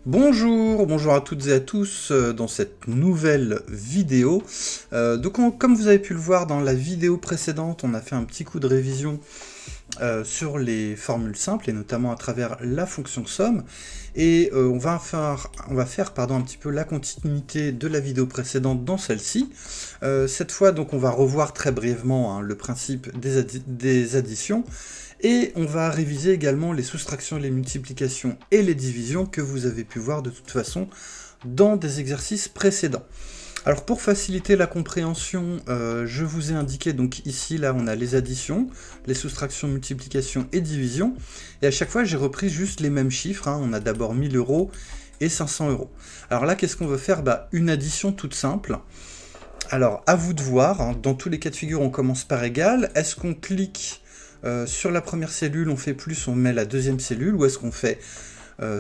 Bonjour à toutes et à tous dans cette nouvelle vidéo. Comme vous avez pu le voir dans la vidéo précédente, on a fait un petit coup de révision sur les formules simples et notamment à travers la fonction somme. Et on va faire un petit peu la continuité de la vidéo précédente dans celle-ci. Cette fois, donc, on va revoir très brièvement le principe des additions. Et on va réviser également les soustractions, les multiplications et les divisions que vous avez pu voir de toute façon dans des exercices précédents. Alors pour faciliter la compréhension, je vous ai indiqué, donc ici, là, on a les additions, les soustractions, multiplications et divisions. Et à chaque fois, j'ai repris juste les mêmes chiffres. On a d'abord 1000 € et 500 €. Alors là, qu'est-ce qu'on veut faire? Une addition toute simple. Alors, à vous de voir. Dans tous les cas de figure, on commence par égal. Est-ce qu'on clique sur la première cellule, on fait plus, on met la deuxième cellule, ou est-ce qu'on fait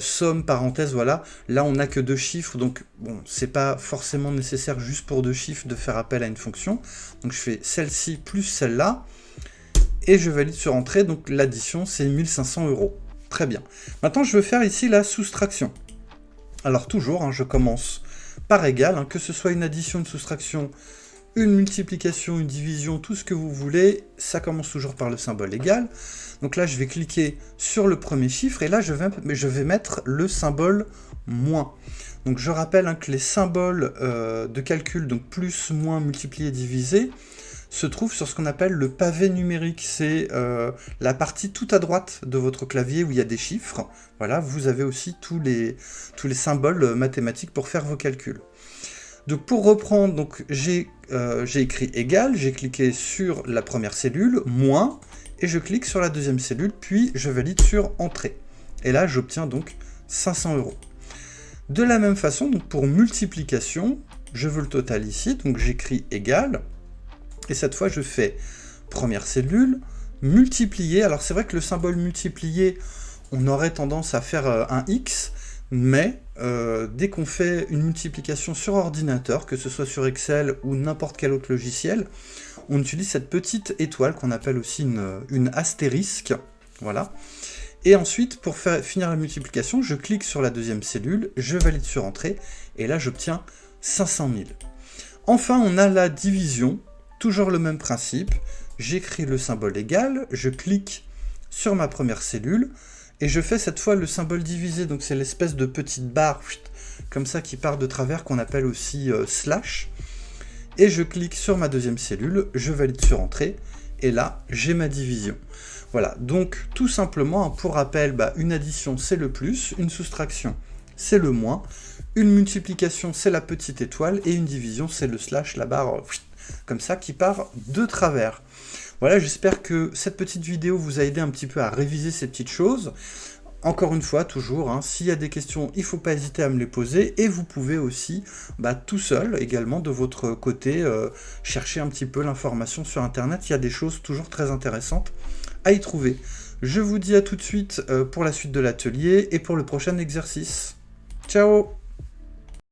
somme, parenthèse, voilà. Là, on n'a que deux chiffres, donc bon, c'est pas forcément nécessaire juste pour deux chiffres de faire appel à une fonction. Donc je fais celle-ci plus celle-là, et je valide sur entrée, donc l'addition, c'est 1500 €. Très bien. Maintenant, je veux faire ici la soustraction. Alors toujours, je commence par égal, que ce soit une addition, une soustraction, une multiplication, une division, tout ce que vous voulez, ça commence toujours par le symbole égal. Donc là, je vais cliquer sur le premier chiffre, et là, je vais mettre le symbole moins. Donc je rappelle que les symboles de calcul, donc plus, moins, multiplier, diviser, se trouvent sur ce qu'on appelle le pavé numérique. C'est la partie tout à droite de votre clavier où il y a des chiffres. Voilà, vous avez aussi tous les symboles mathématiques pour faire vos calculs. Donc pour reprendre, donc j'ai écrit égal, j'ai cliqué sur la première cellule, moins, et je clique sur la deuxième cellule, puis je valide sur entrée. Et là, j'obtiens donc 500 €. De la même façon, donc pour multiplication, je veux le total ici, donc j'écris égal, et cette fois je fais première cellule, multiplier. Alors c'est vrai que le symbole multiplier, on aurait tendance à faire un X, mais dès qu'on fait une multiplication sur ordinateur, que ce soit sur Excel ou n'importe quel autre logiciel, on utilise cette petite étoile qu'on appelle aussi une astérisque. Voilà. Et ensuite, pour finir la multiplication, je clique sur la deuxième cellule, je valide sur entrée, et là j'obtiens 500 000. Enfin, on a la division, toujours le même principe. J'écris le symbole égal, je clique sur ma première cellule, et je fais cette fois le symbole divisé, donc c'est l'espèce de petite barre comme ça qui part de travers, qu'on appelle aussi slash. Et je clique sur ma deuxième cellule, je valide sur entrée, et là j'ai ma division. Voilà, donc tout simplement, pour rappel, une addition c'est le plus, une soustraction c'est le moins, une multiplication c'est la petite étoile, et une division c'est le slash, la barre comme ça qui part de travers. Voilà, j'espère que cette petite vidéo vous a aidé un petit peu à réviser ces petites choses. Encore une fois, toujours, s'il y a des questions, il ne faut pas hésiter à me les poser, et vous pouvez aussi, tout seul, également, de votre côté, chercher un petit peu l'information sur Internet. Il y a des choses toujours très intéressantes à y trouver. Je vous dis à tout de suite pour la suite de l'atelier, et pour le prochain exercice. Ciao!